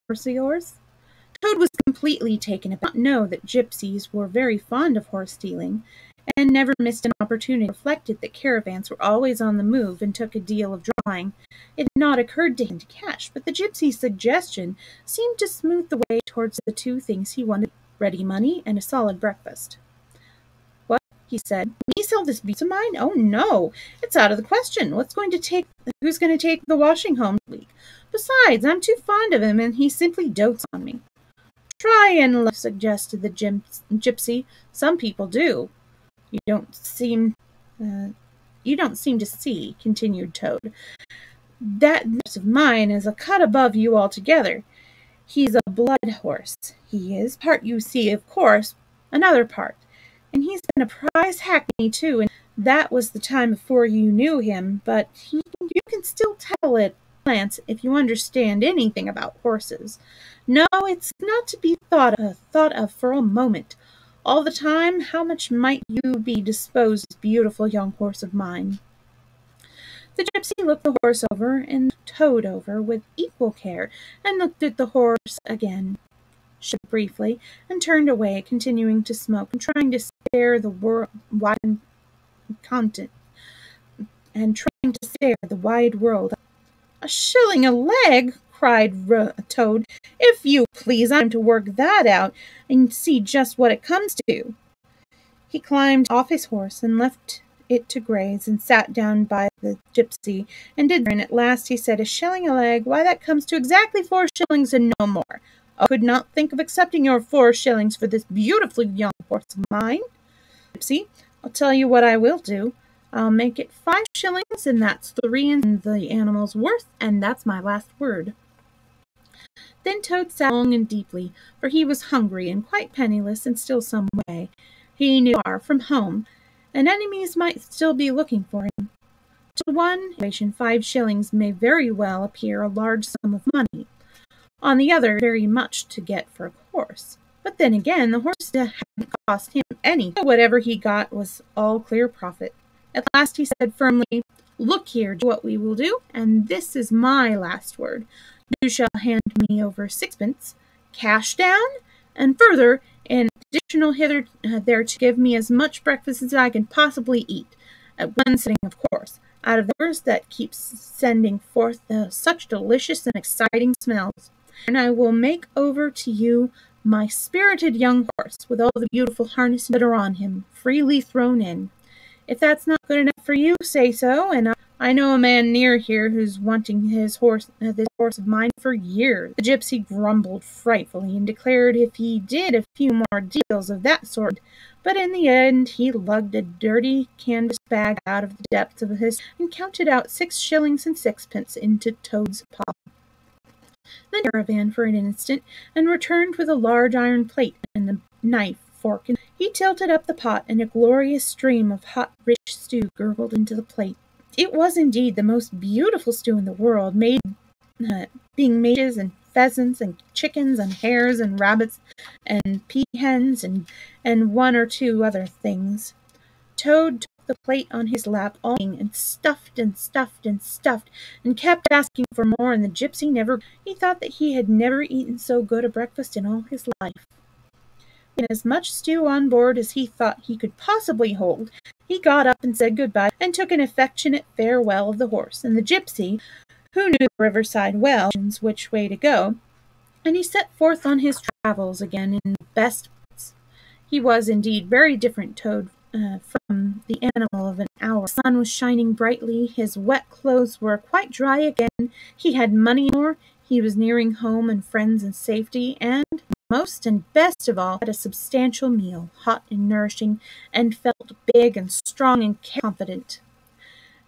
horse of yours?" Toad was completely taken aback. He did not know that gypsies were very fond of horse stealing, and never missed an opportunity. Reflected that caravans were always on the move and took a deal of drawing. It had not occurred to him to cash, but the gypsy's suggestion seemed to smooth the way towards the two things he wanted: ready money and a solid breakfast. "What?" he said. "Me sell this beast of mine? Oh, no, it's out of the question. Who's going to take the washing home this week? Besides, I'm too fond of him, and he simply dotes on me." "Try and look," suggested the gypsy. "Some people do." You don't seem to see," continued Toad. "That horse of mine is a cut above you altogether. He's a blood horse. He is part, you see, of course, another part. And he's been a prize hackney, too, and that was the time before you knew him, but you can still tell at a glance if you understand anything about horses. No, it's not to be thought of for a moment. All the time, how much might you be disposed, beautiful young horse of mine?" The gypsy looked the horse over and Toad over with equal care, and looked at the horse again, shook briefly, and turned away, continuing to smoke and trying to stare the wide world. "A shilling a leg!" cried Toad. "If you please, I'm to work that out and see just what it comes to." He climbed off his horse and left it to graze, and sat down by the gypsy, and at last he said, "A shilling a leg? Why, that comes to exactly 4 shillings and no more. I could not think of accepting your 4 shillings for this beautiful young horse of mine. Gypsy, I'll tell you what I will do. I'll make it 5 shillings, and that's 3 and the animal's worth, and that's my last word." Then Toad sat long and deeply, for he was hungry and quite penniless and still some way, he knew, far from home, and enemies might still be looking for him. To one situation, 5 shillings may very well appear a large sum of money. On the other, very much to get for a horse. But then again, the horse hadn't cost him any, so whatever he got was all clear profit. At last he said firmly, "Look here, do what we will do, and this is my last word. You shall hand me over 6pence, cash down, and further, an additional there to give me as much breakfast as I can possibly eat, at one sitting, of course, out of the yours that keeps sending forth such delicious and exciting smells. And I will make over to you my spirited young horse, with all the beautiful harness that are on him, freely thrown in. If that's not good enough for you, say so, and I know a man near here who's wanting this horse of mine for years." The gypsy grumbled frightfully and declared if he did a few more deals of that sort, but in the end he lugged a dirty canvas bag out of the depths of his and counted out 6 shillings and 6pence into Toad's pocket. Then he caravan for an instant and returned with a large iron plate and a knife, fork, and he tilted up the pot, and a glorious stream of hot, rich stew gurgled into the plate. It was indeed the most beautiful stew in the world, being made and pheasants and chickens and hares and rabbits and peahens and 1 or 2 other things. Toad took the plate on his lap all evening, and stuffed and stuffed and stuffed, and kept asking for more, and the gypsy he thought that he had never eaten so good a breakfast in all his life. In as much stew on board as he thought he could possibly hold, he got up and said goodbye, and took an affectionate farewell of the horse, and the gypsy, who knew the riverside well, which way to go, and he set forth on his travels again in the best place. He was indeed very different, Toad, from the animal of an hour. The sun was shining brightly, his wet clothes were quite dry again, he had money more, he was nearing home and friends and safety, and most and best of all, had a substantial meal, hot and nourishing, and felt big and strong and confident.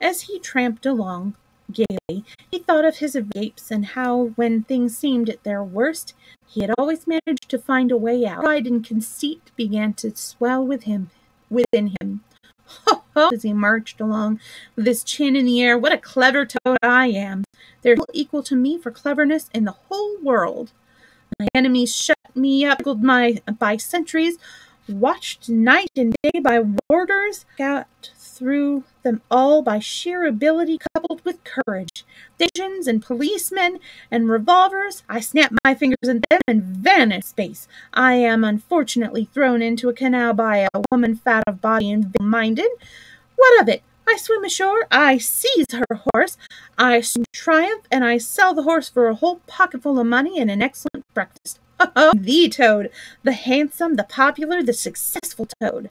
As he tramped along gaily, he thought of his escapes, and how, when things seemed at their worst, he had always managed to find a way out. Pride and conceit began to swell within him. Ho, ho, as he marched along with his chin in the air, what a clever Toad I am! There's no equal to me for cleverness in the whole world. My enemies shut me up, by sentries, watched night and day by warders, got through them all by sheer ability coupled with courage. Stations and policemen and revolvers, I snap my fingers at them and vanish space. I am unfortunately thrown into a canal by a woman fat of body and minded. What of it? I swim ashore, I seize her horse, I triumph, and I sell the horse for a whole pocketful of money and an excellent breakfast. Oh, the Toad, the handsome, the popular, the successful Toad.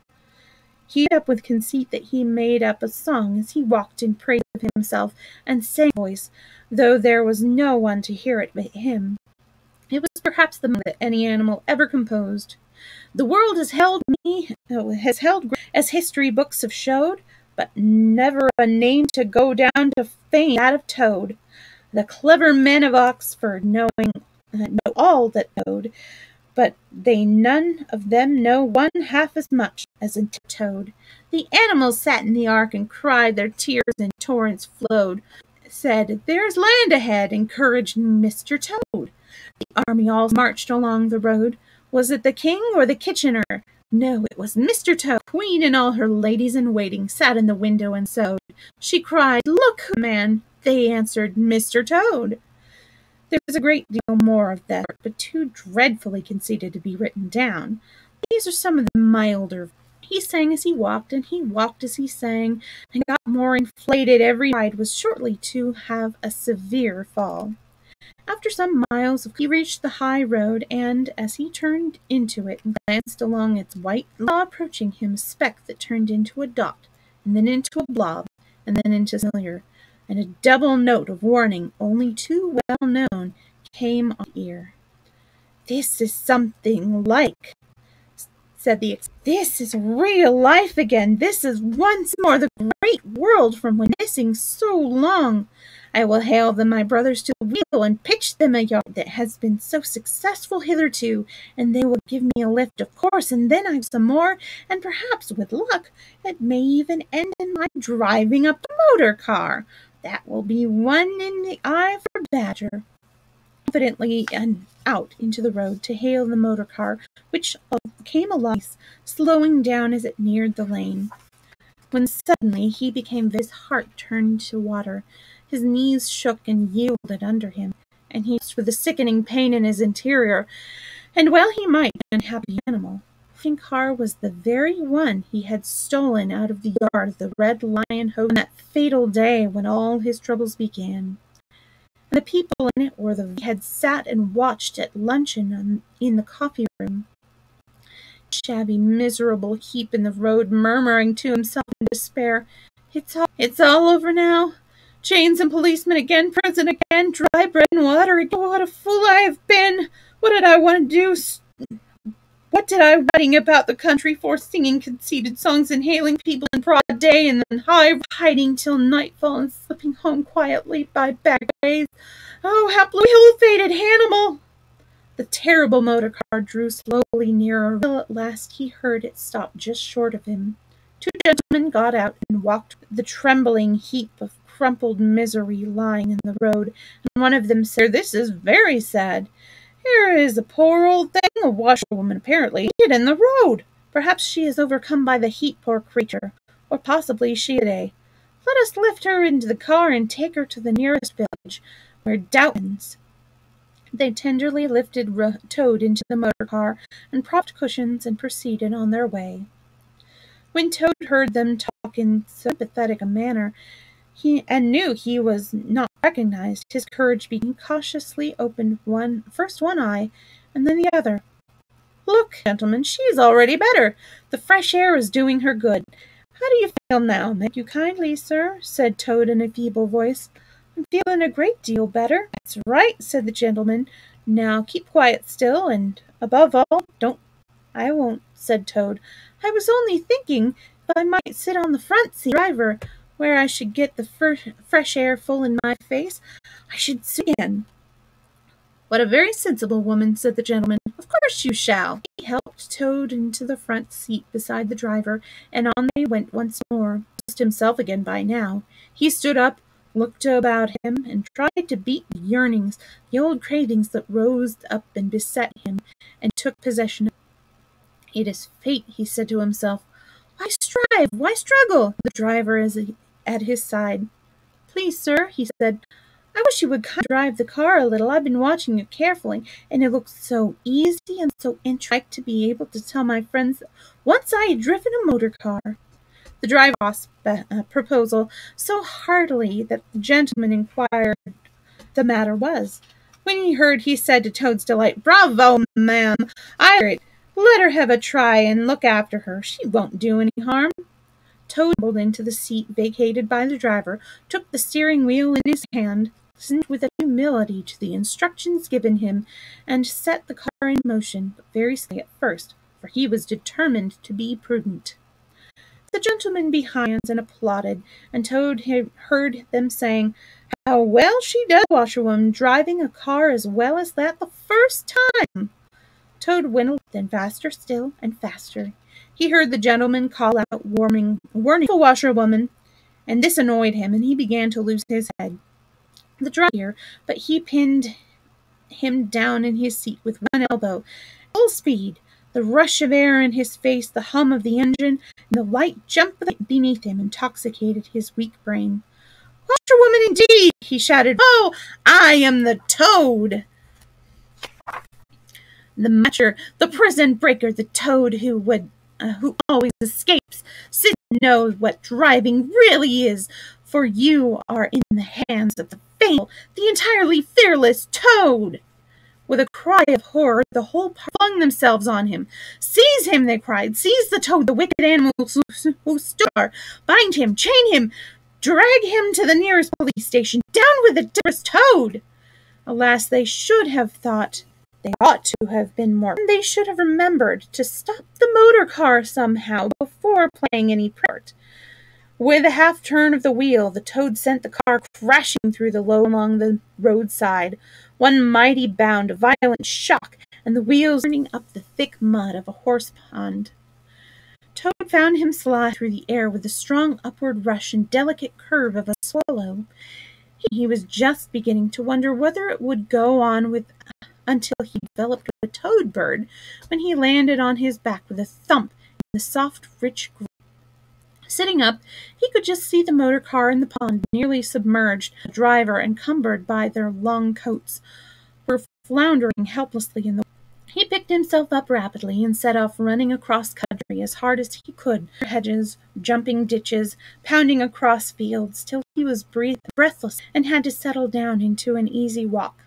He up with conceit that he made up a song as he walked in praise of himself and sang a voice, though there was no one to hear it but him. It was perhaps the most that any animal ever composed. The world has held me, as history books have showed, but never a name to go down to fame that of Toad. The clever men of Oxford know all that Toad, but they none of them know one half as much as a Toad. The animals sat in the ark and cried, their tears in torrents flowed, said, "There's land ahead," encouraged Mr. Toad. The army all marched along the road. Was it the king or the kitchener? No, it was Mr. Toad. Queen and all her ladies in waiting sat in the window and sewed. She cried, "Look, man!" They answered, "Mr. Toad." There was a great deal more of that, but too dreadfully conceited to be written down. These are some of the milder. He sang as he walked, and he walked as he sang, and got more inflated every ride was shortly to have a severe fall. After some miles he reached the high road, and as he turned into it and glanced along its white, saw approaching him a speck that turned into a dot, and then into a blob, and then into familiar, and a double note of warning, only too well known, came on the ear. "This is something like," said "This is real life again. This is once more the great world from when missing so long. I will hail them, my brothers, to the wheel and pitch them a yard that has been so successful hitherto, and they will give me a lift, of course, and then I've some more, and perhaps, with luck, it may even end in my driving up the motor car. That will be one in the eye for Badger." Confidently and out into the road to hail the motor car, which came along, slowing down as it neared the lane. When suddenly he became his heart turned to water, his knees shook and yielded under him, and he was with a sickening pain in his interior, and well he might be an unhappy animal. The car was the very one he had stolen out of the yard of the Red Lion Hotel on that fatal day when all his troubles began. And the people in it were the he had sat and watched at luncheon in the coffee room. Shabby, miserable heap in the road, murmuring to himself in despair, It's all over now. Chains and policemen again, prison again, dry bread and water again. Oh, what a fool I have been! What did I want to do? What did I writing about the country for, singing conceited songs and hailing people in broad day, and then hiding till nightfall and slipping home quietly by back ways? Oh, how ill-fated Hannibal! The terrible motor car drew slowly nearer, till at last he heard it stop just short of him. Two gentlemen got out and walked the trembling heap of crumpled misery lying in the road, and one of them said, "This is very sad. Here is a poor old thing, a washerwoman apparently, in the road. Perhaps she is overcome by the heat, poor creature, or possibly she is a. Let us lift her into the car and take her to the nearest village, where doubt ends." They tenderly lifted Toad into the motor car and propped cushions and proceeded on their way. When Toad heard them talk in so sympathetic a manner, and knew he was not recognized, his courage became cautiously opened first one eye, and then the other. "Look, gentlemen, she is already better. The fresh air is doing her good. How do you feel now?" "Thank you kindly, sir," said Toad in a feeble voice. "I'm feeling a great deal better." "That's right," said the gentleman. "Now keep quiet still, and above all, don't." "I won't," said Toad. "I was only thinking if I might sit on the front seat, driver, where I should get the fresh air full in my face. I should soon again." "What a very sensible woman," said the gentleman. "Of course you shall." He helped Toad into the front seat beside the driver, and on they went once more. Just himself again by now. He stood up, looked about him, and tried to beat the yearnings, the old cravings that rose up and beset him, and took possession of him. "It is fate," he said to himself. "Why strive? Why struggle?" The driver is at his side. Please, sir, he said, I wish you would drive the car a little. I've been watching you carefully, and it looks so easy and so interesting to be able to tell my friends that once I had driven a motor car. The driver asked the proposal so heartily that the gentleman inquired what the matter was. When he heard, he said to Toad's delight, Bravo, ma'am! I hear it. Let her have a try and look after her. She won't do any harm. Toad tumbled into the seat vacated by the driver, took the steering wheel in his hand, listened with humility to the instructions given him, and set the car in motion, but very slowly at first, for he was determined to be prudent. The gentleman behind and applauded, and Toad heard them saying, How well she does, washerwoman, driving a car as well as that the first time. Toad went then faster still and faster. He heard the gentleman call out warning the washerwoman, and this annoyed him, and he began to lose his head. The driver, but he pinned him down in his seat with one elbow. Full speed, the rush of air in his face, the hum of the engine, and the light jump beneath him intoxicated his weak brain. Washerwoman indeed, he shouted. Oh, I am the Toad! The matcher, the prison breaker, the Toad who always escapes, since you know what driving really is, for you are in the hands of the faithful, the entirely fearless Toad. With a cry of horror, the whole party flung themselves on him. Seize him, they cried. Seize the Toad, the wicked animal who stood. Bind him, chain him, drag him to the nearest police station. Down with the dearest Toad! Alas, they should have thought. They ought to have been more. They should have remembered to stop the motor car somehow before playing any part. With a half-turn of the wheel, the Toad sent the car crashing through the low along the roadside. One mighty bound, a violent shock, and the wheels turning up the thick mud of a horse pond. Toad found him slide through the air with the strong upward rush and delicate curve of a swallow. He was just beginning to wonder whether it would go on until he developed a toad bird, when he landed on his back with a thump in the soft, rich ground. Sitting up, he could just see the motor car in the pond, nearly submerged. The driver, encumbered by their long coats, were floundering helplessly in the water. He picked himself up rapidly and set off running across country as hard as he could, hedges, jumping ditches, pounding across fields, till he was breathless and had to settle down into an easy walk.